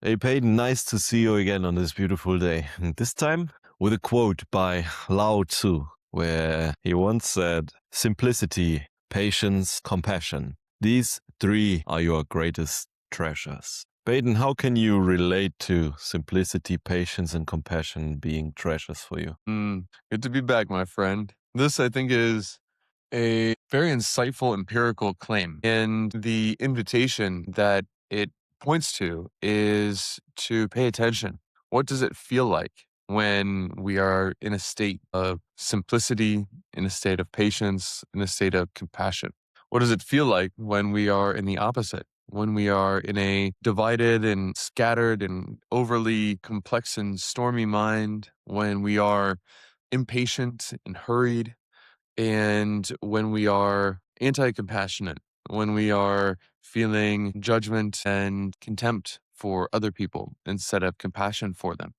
Hey Peyton, nice to see you again on this beautiful day. And this time with a quote by Lao Tzu, where he once said, "Simplicity, patience, compassion. These three are your greatest treasures." Peyton, how can you relate to simplicity, patience, and compassion being treasures for you? Good to be back, my friend. This, I think, is a very insightful empirical claim. And the invitation that it points to is to pay attention. What does it feel like when we are in a state of simplicity, in a state of patience, in a state of compassion? What does it feel like when we are in the opposite? When we are in a divided and scattered and overly complex and stormy mind, when we are impatient and hurried, and when we are anti compassionate, when we are feeling judgment and contempt for other people instead of compassion for them.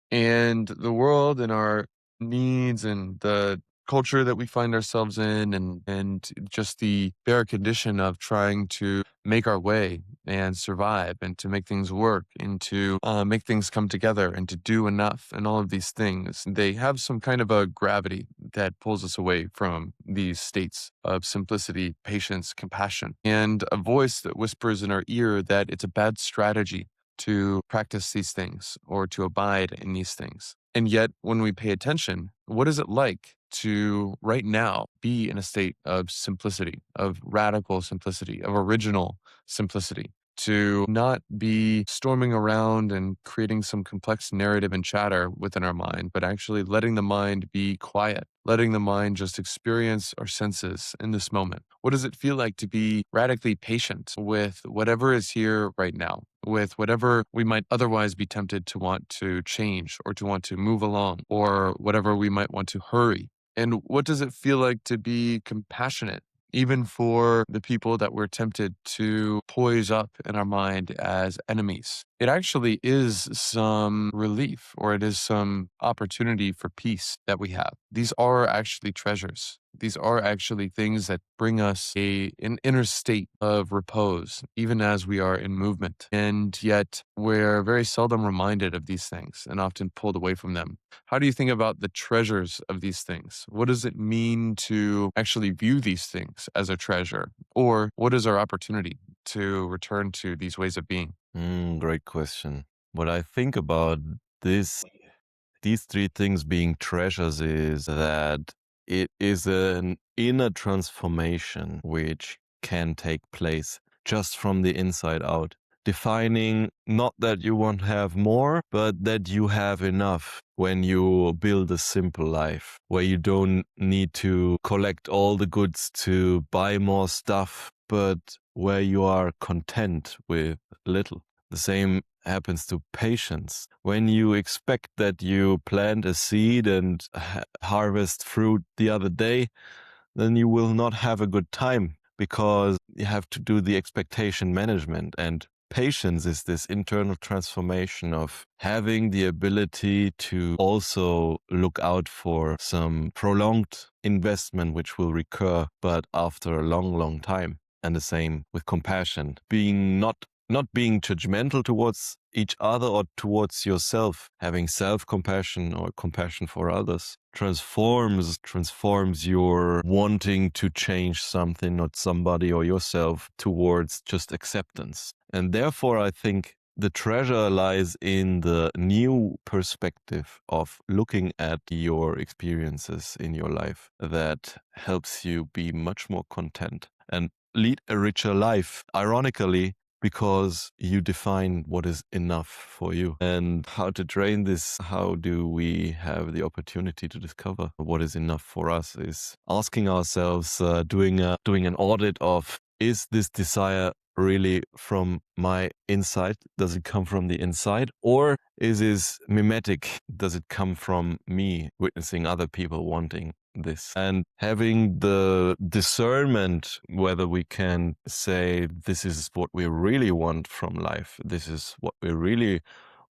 And the world and our needs and the culture that we find ourselves in, and just the bare condition of trying to make our way and survive and to make things work and to make things come together and to do enough and all of these things, they have some kind of a gravity that pulls us away from these states of simplicity, patience, compassion, and a voice that whispers in our ear that it's a bad strategy to practice these things or to abide in these things. And yet, when we pay attention, what is it like to right now be in a state of simplicity, of radical simplicity, of original simplicity? To not be storming around and creating some complex narrative and chatter within our mind, but actually letting the mind be quiet, letting the mind just experience our senses in this moment. What does it feel like to be radically patient with whatever is here right now, with whatever we might otherwise be tempted to want to change or to want to move along, or whatever we might want to hurry? And what does it feel like to be compassionate, even for the people that we're tempted to poise up in our mind as enemies? It actually is some relief, or it is some opportunity for peace that we have. These are actually treasures. These are actually things that bring us an inner state of repose, even as we are in movement. And yet, we're very seldom reminded of these things and often pulled away from them. How do you think about the treasures of these things? What does it mean to actually view these things as a treasure? Or what is our opportunity to return to these ways of being? Great question. What I think about this, these three things being treasures is that it is an inner transformation which can take place just from the inside out. Defining not that you want to have more, but that you have enough when you build a simple life where you don't need to collect all the goods to buy more stuff, but where you are content with little. The same happens to patience. When you expect that you plant a seed and harvest fruit the other day, then you will not have a good time because you have to do the expectation management. And patience is this internal transformation of having the ability to also look out for some prolonged investment which will recur, but after a long, long time. And the same with compassion, being not being judgmental towards each other or towards yourself, having self-compassion or compassion for others transforms your wanting to change something, not somebody or yourself, towards just acceptance. And therefore, I think the treasure lies in the new perspective of looking at your experiences in your life that helps you be much more content and lead a richer life. Ironically, because you define what is enough for you. And how to train this, how do we have the opportunity to discover what is enough for us, is asking ourselves, doing an audit of, is this desire really from my inside? Does it come from the inside? Or is it mimetic? Does it come from me witnessing other people wanting this, and having the discernment whether we can say this is what we really want from life, this is what we really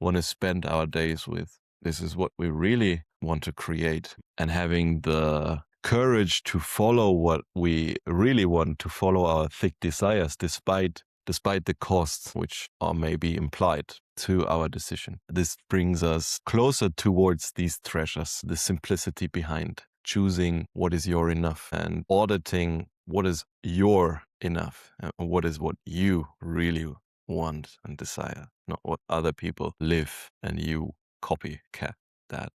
want to spend our days with, this is what we really want to create, and having the courage to follow what we really want, to follow our thick desires despite despite the costs which are maybe implied to our decision. This brings us closer towards these treasures, the simplicity behind choosing what is your enough and auditing what is your enough and what is what you really want and desire, not what other people live and you copycat that.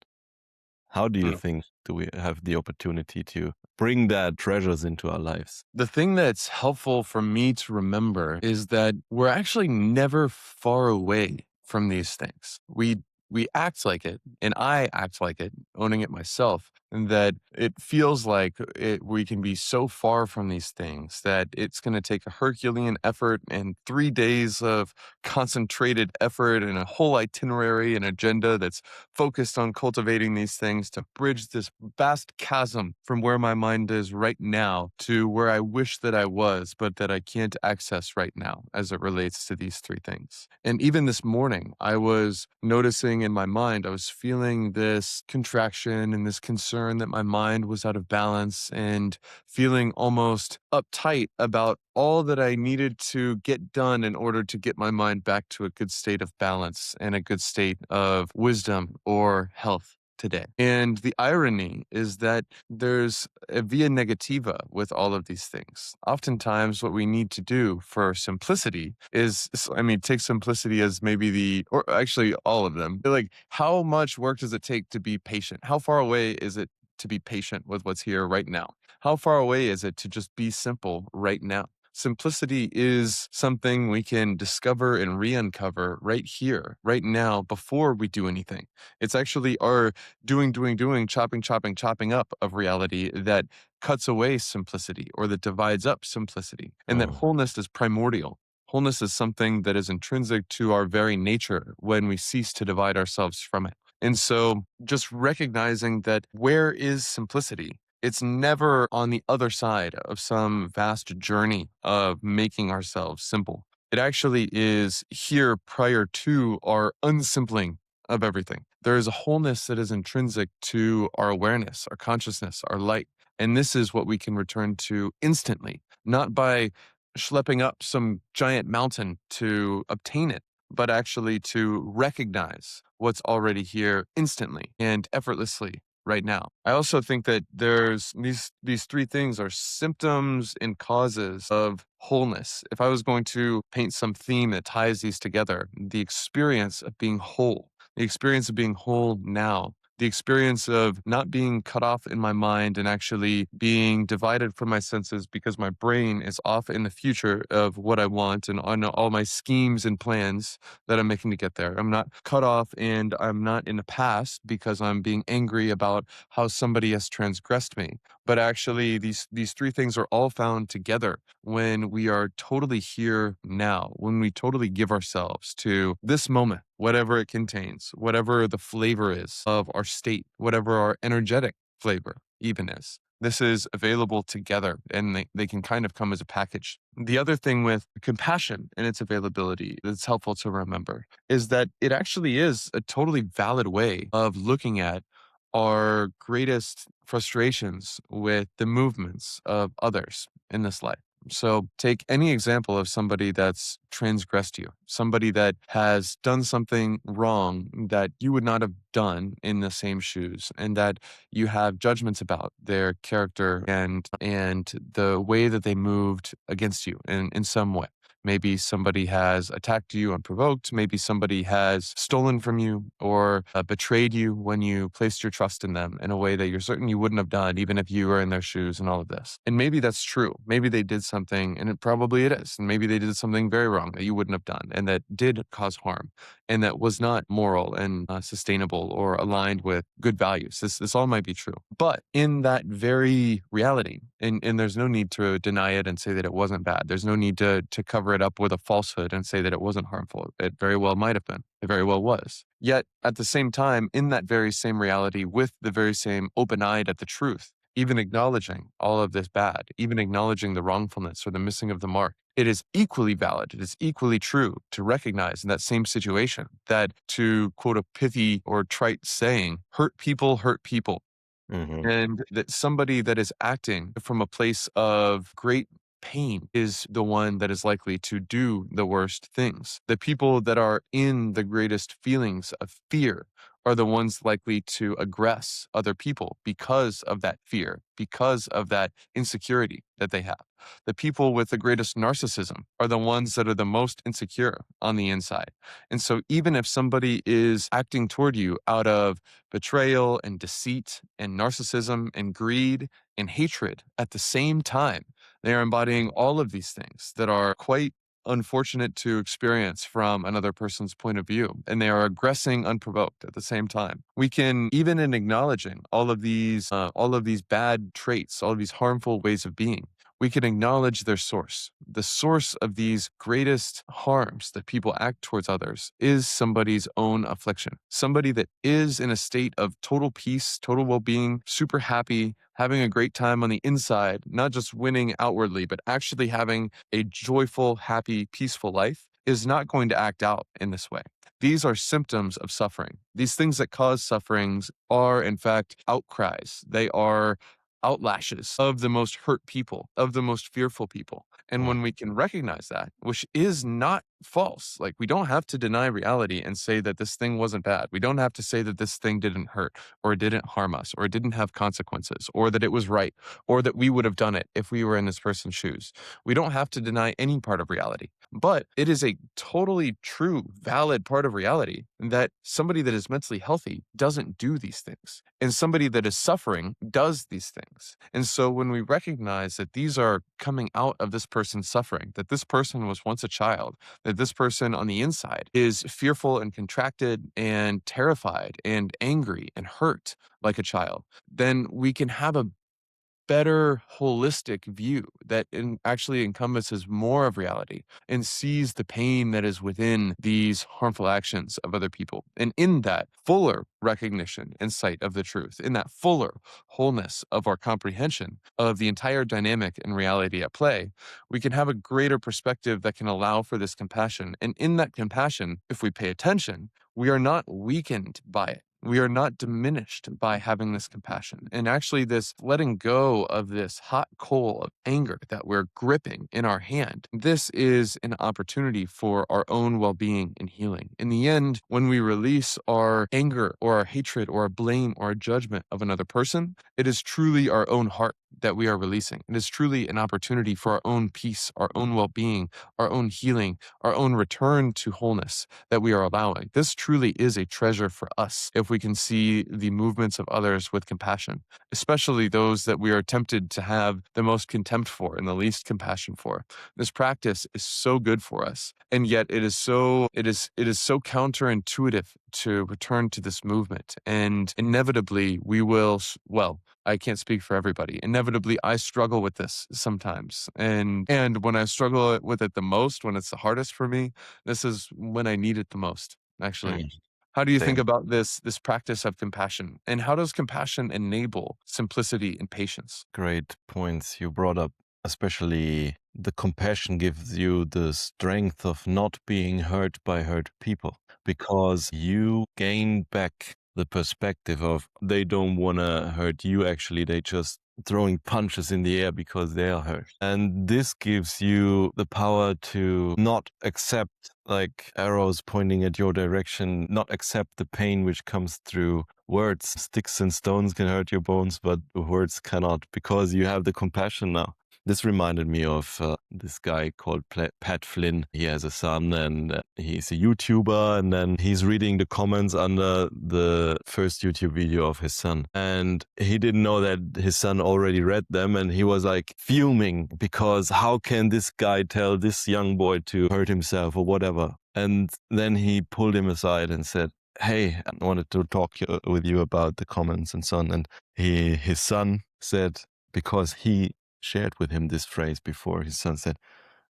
How do you think do we have the opportunity to bring that treasures into our lives? The thing that's helpful for me to remember is that we're actually never far away from these things. We act like it, and I act like it, owning it myself, and that it feels like we can be so far from these things that it's going to take a Herculean effort and 3 days of concentrated effort and a whole itinerary and agenda that's focused on cultivating these things to bridge this vast chasm from where my mind is right now to where I wish that I was, but that I can't access right now as it relates to these three things. And even this morning, I was noticing in my mind, I was feeling this contraction and this concern that my mind was out of balance and feeling almost uptight about all that I needed to get done in order to get my mind back to a good state of balance and a good state of wisdom or health today. And the irony is that there's a via negativa with all of these things. Oftentimes, what we need to do for simplicity is, I mean, take simplicity as maybe or actually all of them. Like, how much work does it take to be patient? How far away is it to be patient with what's here right now? How far away is it to just be simple right now? Simplicity is something we can discover and re-uncover right here, right now, before we do anything. It's actually our doing, chopping up of reality that cuts away simplicity or that divides up simplicity. And that Mm. wholeness is primordial. Wholeness is something that is intrinsic to our very nature when we cease to divide ourselves from it. And so just recognizing that where is simplicity? It's never on the other side of some vast journey of making ourselves simple. It actually is here prior to our unsimpling of everything. There is a wholeness that is intrinsic to our awareness, our consciousness, our light. And this is what we can return to instantly, not by schlepping up some giant mountain to obtain it, but actually to recognize what's already here instantly and effortlessly right now. I also think that there's these three things are symptoms and causes of wholeness. If I was going to paint some theme that ties these together, the experience of being whole, the experience of being whole now, the experience of not being cut off in my mind and actually being divided from my senses because my brain is off in the future of what I want and on all my schemes and plans that I'm making to get there. I'm not cut off and I'm not in the past because I'm being angry about how somebody has transgressed me. But actually these three things are all found together when we are totally here now, when we totally give ourselves to this moment, whatever it contains, whatever the flavor is of our state, whatever our energetic flavor even is. This is available together and they can kind of come as a package. The other thing with compassion and its availability that's helpful to remember is that it actually is a totally valid way of looking at our greatest frustrations with the movements of others in this life. So take any example of somebody that's transgressed you, somebody that has done something wrong that you would not have done in the same shoes, and that you have judgments about their character and the way that they moved against you in some way. Maybe somebody has attacked you unprovoked. Maybe somebody has stolen from you or betrayed you when you placed your trust in them in a way that you're certain you wouldn't have done, even if you were in their shoes and all of this. And maybe that's true. Maybe they did something, and it is. And maybe they did something very wrong that you wouldn't have done and that did cause harm and that was not moral and sustainable or aligned with good values. This all might be true. But in that very reality, and there's no need to deny it and say that it wasn't bad. There's no need to cover it up with a falsehood and say that it wasn't harmful. It very well might have been. It very well was. Yet at the same time, in that very same reality, with the very same open-eyed at the truth, even acknowledging all of this bad, even acknowledging the wrongfulness or the missing of the mark, it is equally valid, it is equally true to recognize in that same situation that, to quote a pithy or trite saying, hurt people hurt people. Mhm. And that somebody that is acting from a place of great pain is the one that is likely to do the worst things. The people that are in the greatest feelings of fear are the ones likely to aggress other people because of that fear, because of that insecurity that they have. The people with the greatest narcissism are the ones that are the most insecure on the inside. And so, even if somebody is acting toward you out of betrayal and deceit and narcissism and greed and hatred at the same time, they are embodying all of these things that are quite unfortunate to experience from another person's point of view, and they are aggressing unprovoked at the same time. We can, even in acknowledging all of these bad traits, all of these harmful ways of being, we can acknowledge their source. The source of these greatest harms that people act towards others is somebody's own affliction. Somebody that is in a state of total peace, total well being, super happy, having a great time on the inside, not just winning outwardly, but actually having a joyful, happy, peaceful life, is not going to act out in this way. These are symptoms of suffering. These things that cause sufferings are, in fact, outcries. They are outlashes of the most hurt people, of the most fearful people. And Mm. when we can recognize that, which is not false, like we don't have to deny reality and say that this thing wasn't bad. We don't have to say that this thing didn't hurt or it didn't harm us or it didn't have consequences or that it was right or that we would have done it if we were in this person's shoes. We don't have to deny any part of reality. But it is a totally true, valid part of reality that somebody that is mentally healthy doesn't do these things. And somebody that is suffering does these things. And so when we recognize that these are coming out of this person's suffering, that this person was once a child, that this person on the inside is fearful and contracted and terrified and angry and hurt like a child, then we can have a better holistic view that actually encompasses more of reality and sees the pain that is within these harmful actions of other people. And in that fuller recognition and sight of the truth, in that fuller wholeness of our comprehension of the entire dynamic and reality at play, we can have a greater perspective that can allow for this compassion. And in that compassion, if we pay attention, we are not weakened by it. We are not diminished by having this compassion. And actually, this letting go of this hot coal of anger that we're gripping in our hand, this is an opportunity for our own well being and healing. In the end, when we release our anger or our hatred or our blame or our judgment of another person, it is truly our own heart that we are releasing. It is truly an opportunity for our own peace, our own well being, our own healing, our own return to wholeness that we are allowing. This truly is a treasure for us if we can see the movements of others with compassion, especially those that we are tempted to have the most contempt for and the least compassion for. This practice is so good for us, and yet it is so counterintuitive to return to this movement. And inevitably we will, well, I can't speak for everybody. Inevitably, I struggle with this sometimes. And when I struggle with it the most, when it's the hardest for me, this is when I need it the most, actually. Mm. How do you think Same. about this practice of compassion? And how does compassion enable simplicity and patience? Great points you brought up. Especially the compassion gives you the strength of not being hurt by hurt people because you gain back the perspective of they don't want to hurt you. Actually, they just throwing punches in the air because they are hurt. And this gives you the power to not accept like arrows pointing at your direction, not accept the pain which comes through words. Sticks and stones can hurt your bones, but words cannot because you have the compassion now. This reminded me of this guy called Pat Flynn. He has a son and he's a YouTuber, and then he's reading the comments under the first YouTube video of his son. And he didn't know that his son already read them, and he was like fuming because how can this guy tell this young boy to hurt himself or whatever? And then he pulled him aside and said, "Hey, I wanted to talk with you about the comments and so on." And his son said, because he shared with him this phrase before, his son said,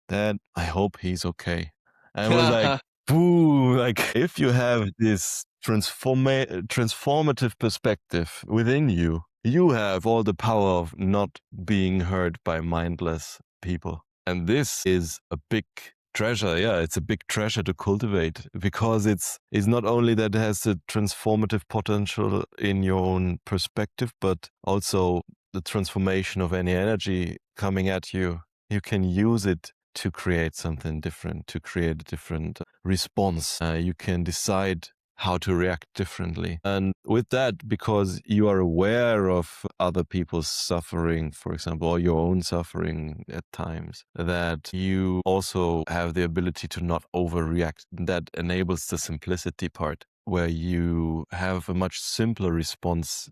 "Dad, I hope he's okay." And I was like, boo, like if you have this transformative perspective within you, you have all the power of not being hurt by mindless people. And this is a big treasure. Yeah, it's a big treasure to cultivate because it's not only that it has a transformative potential in your own perspective, but also the transformation of any energy coming at you you can use it to create something different, to create a different response. You can decide how to react differently. And with that, because you are aware of other people's suffering, for example, or your own suffering at times, that you also have the ability to not overreact. That enables the simplicity part, where you have a much simpler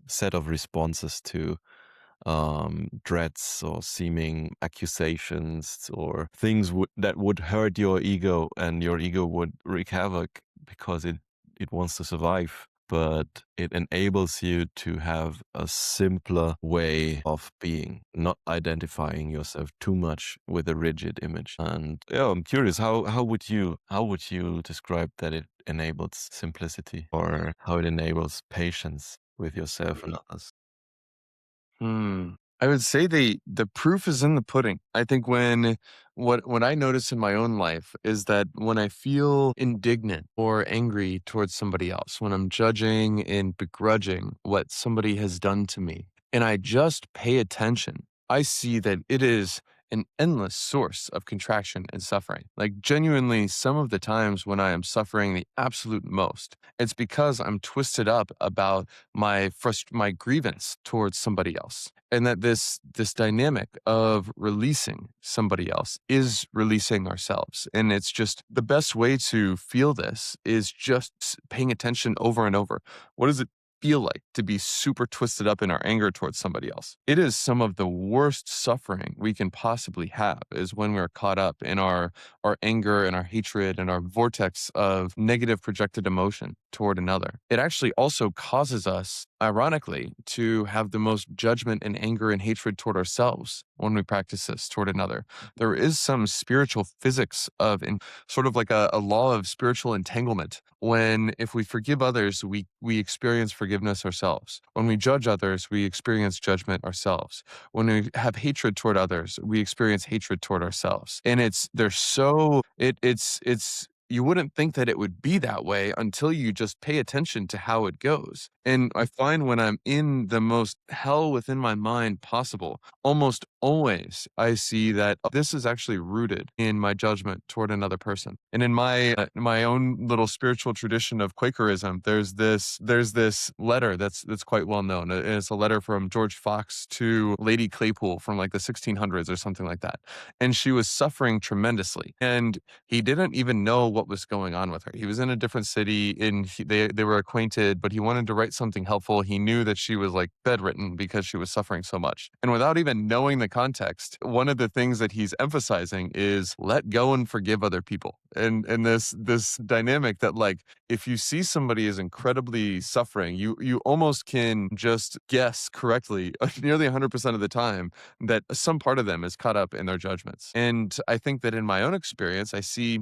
set of responses to dreads or seeming accusations or things that would hurt your ego, and your ego would wreak havoc because it wants to survive. But it enables you to have a simpler way of being, not identifying yourself too much with a rigid image. And yeah, I'm curious, how would you describe that it enables simplicity, or how it enables patience with yourself and others? I would say the proof is in the pudding. I think what I notice in my own life is that when I feel indignant or angry towards somebody else, when I'm judging and begrudging what somebody has done to me, and I just pay attention, I see that it is an endless source of contraction and suffering. Like genuinely, some of the times when I am suffering the absolute most, it's because I'm twisted up about my grievance towards somebody else, and that this dynamic of releasing somebody else is releasing ourselves. And it's just the best way to feel this is just paying attention over and over. What does it feel like to be super twisted up in our anger towards somebody else? It is some of the worst suffering we can possibly have, is when we're caught up in our anger and our hatred and our vortex of negative projected emotion toward another. It actually also causes us, ironically, to have the most judgment and anger and hatred toward ourselves when we practice this toward another. There is some spiritual physics sort of like a law of spiritual entanglement. When if we forgive others, we experience forgiveness ourselves. When we judge others, we experience judgment ourselves. When we have hatred toward others, we experience hatred toward ourselves. And it's you wouldn't think that it would be that way until you just pay attention to how it goes. And I find when I'm in the most hell within my mind possible, almost always I see that this is actually rooted in my judgment toward another person. And in my own little spiritual tradition of Quakerism, there's this letter that's quite well known. And it's a letter from George Fox to Lady Claypool from like the 1600s or something like that. And she was suffering tremendously. And he didn't even know what was going on with her. He was in a different city, and they were acquainted, but he wanted to write something helpful. He knew that she was like bedridden because she was suffering so much. And without even knowing the context, one of the things that he's emphasizing is let go and forgive other people. And this dynamic that, like, if you see somebody is incredibly suffering, you almost can just guess correctly nearly 100% of the time that some part of them is caught up in their judgments. And I think that in my own experience, I see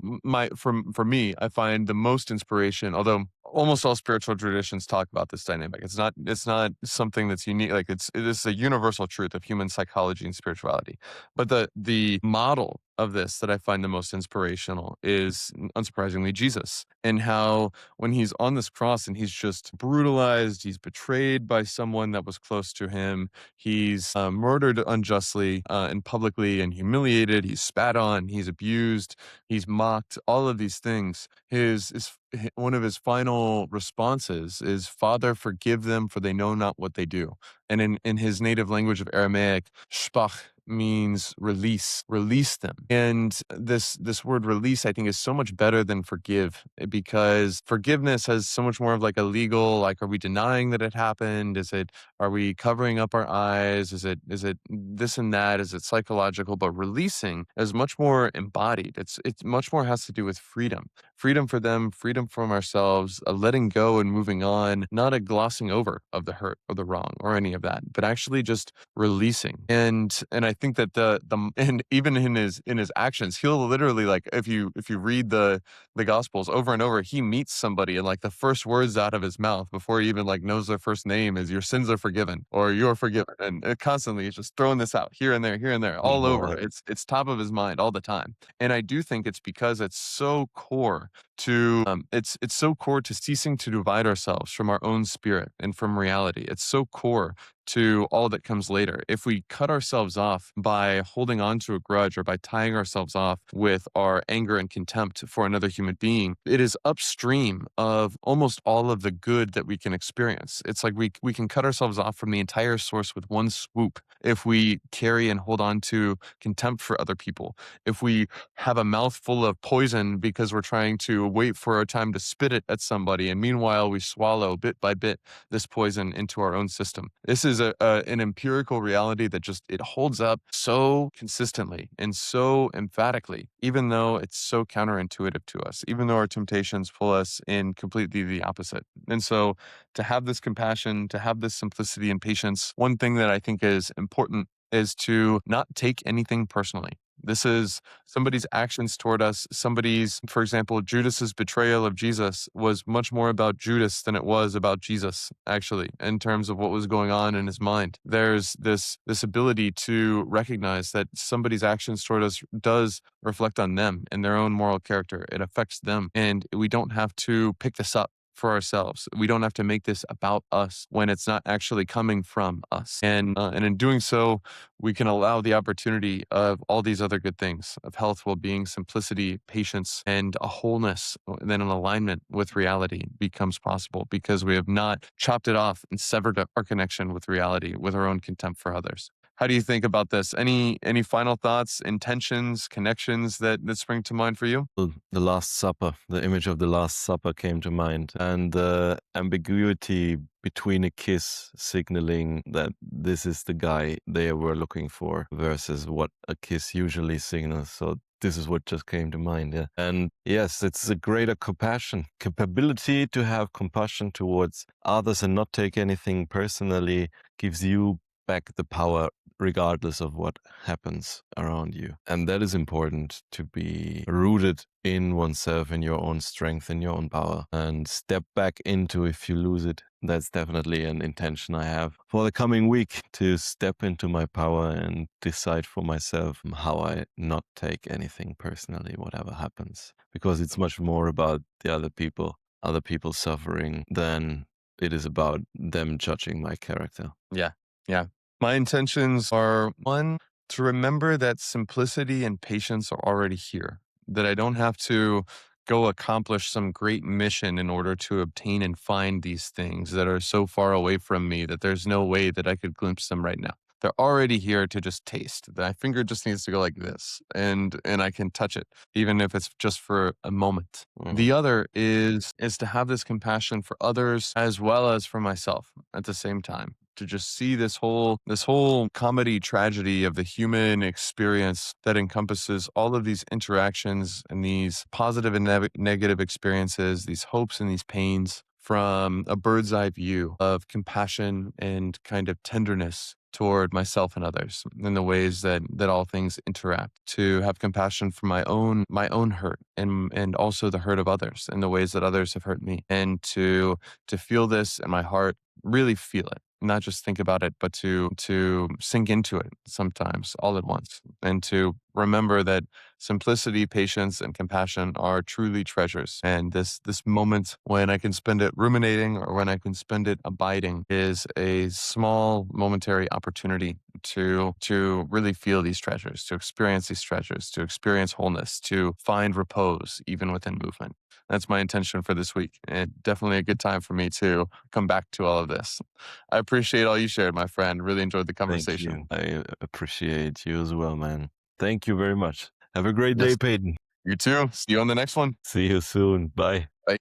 for me, I find the most inspiration, although almost all spiritual traditions talk about this dynamic. It's not something that's unique. Like it is a universal truth of human psychology and spirituality. But the model of this that I find the most inspirational is, unsurprisingly, Jesus, and how when he's on this cross and he's just brutalized, he's betrayed by someone that was close to him, he's murdered unjustly and publicly and humiliated, he's spat on, he's abused, he's mocked, all of these things. One of his final responses is, Father, forgive them, for they know not what they do. And in his native language of Aramaic, shpach means release them. And this word release, I think, is so much better than forgive, because forgiveness has so much more of like a legal, like, are we denying that it happened? Are we covering up our eyes? Is it this and that? Is it psychological? But releasing is much more embodied. It's much more has to do with freedom for them, freedom from ourselves, a letting go and moving on, not a glossing over of the hurt or the wrong or any of that, but actually just releasing. And I think that and even in his actions, he'll literally, like, if you read the gospels over and over, he meets somebody and like the first words out of his mouth before he even like knows their first name is, your sins are forgiven or you're forgiven. And constantly he's just throwing this out here and there, all over. Right. It's top of his mind all the time. And I do think it's because it's so core to it's so core to ceasing to divide ourselves from our own spirit and from reality. It's so core to all that comes later. If we cut ourselves off by holding on to a grudge or by tying ourselves off with our anger and contempt for another human being, it is upstream of almost all of the good that we can experience. It's like we can cut ourselves off from the entire source with one swoop if we carry and hold on to contempt for other people. If we have a mouthful of poison because we're trying to wait for a time to spit it at somebody, and meanwhile we swallow bit by bit this poison into our own system. This is an empirical reality that just it holds up so consistently and so emphatically, even though it's so counterintuitive to us, even though our temptations pull us in completely the opposite. And so to have this compassion, to have this simplicity and patience, one thing that I think is important is to not take anything personally. This is somebody's actions toward us. For example, Judas's betrayal of Jesus was much more about Judas than it was about Jesus, actually, in terms of what was going on in his mind. There's this ability to recognize that somebody's actions toward us does reflect on them and their own moral character. It affects them. And we don't have to pick this up for ourselves. We don't have to make this about us when it's not actually coming from us. And in doing so, we can allow the opportunity of all these other good things of health, well-being, simplicity, patience, and a wholeness, and then an alignment with reality becomes possible because we have not chopped it off and severed our connection with reality with our own contempt for others. How do you think about this? Any final thoughts, intentions, connections that spring to mind for you? The Last Supper, the image of the Last Supper came to mind, and the ambiguity between a kiss signaling that this is the guy they were looking for versus what a kiss usually signals. So this is what just came to mind. Yeah. And yes, it's a greater compassion, capability to have compassion towards others and not take anything personally gives you back the power regardless of what happens around you. And that is important, to be rooted in oneself, in your own strength, in your own power, and step back into if you lose it. That's definitely an intention I have for the coming week, to step into my power and decide for myself how I not take anything personally, whatever happens. Because it's much more about the other people suffering, than it is about them judging my character. Yeah. Yeah. My intentions are, one, to remember that simplicity and patience are already here, that I don't have to go accomplish some great mission in order to obtain and find these things that are so far away from me that there's no way that I could glimpse them right now. They're already here to just taste. My finger just needs to go like this, and I can touch it, even if it's just for a moment. The other is to have this compassion for others as well as for myself at the same time, to just see this whole comedy tragedy of the human experience that encompasses all of these interactions and these positive and negative experiences, these hopes and these pains, from a bird's eye view of compassion and kind of tenderness toward myself and others in the ways that all things interact, to have compassion for my own hurt and also the hurt of others in the ways that others have hurt me, and to feel this in my heart, really feel it, not just think about it, but to sink into it sometimes all at once, and to remember that simplicity, patience, and compassion are truly treasures. And this moment when I can spend it ruminating or when I can spend it abiding is a small momentary opportunity to really feel these treasures, to experience these treasures, to experience wholeness, to find repose even within movement. That's my intention for this week, and definitely a good time for me to come back to all of this. I appreciate all you shared, my friend. Really enjoyed the Thank conversation. you. I appreciate you as well, man. Thank you very much. Have a great day, Yes, Peyton. you too. See you on the next one. See you soon. Bye. Bye.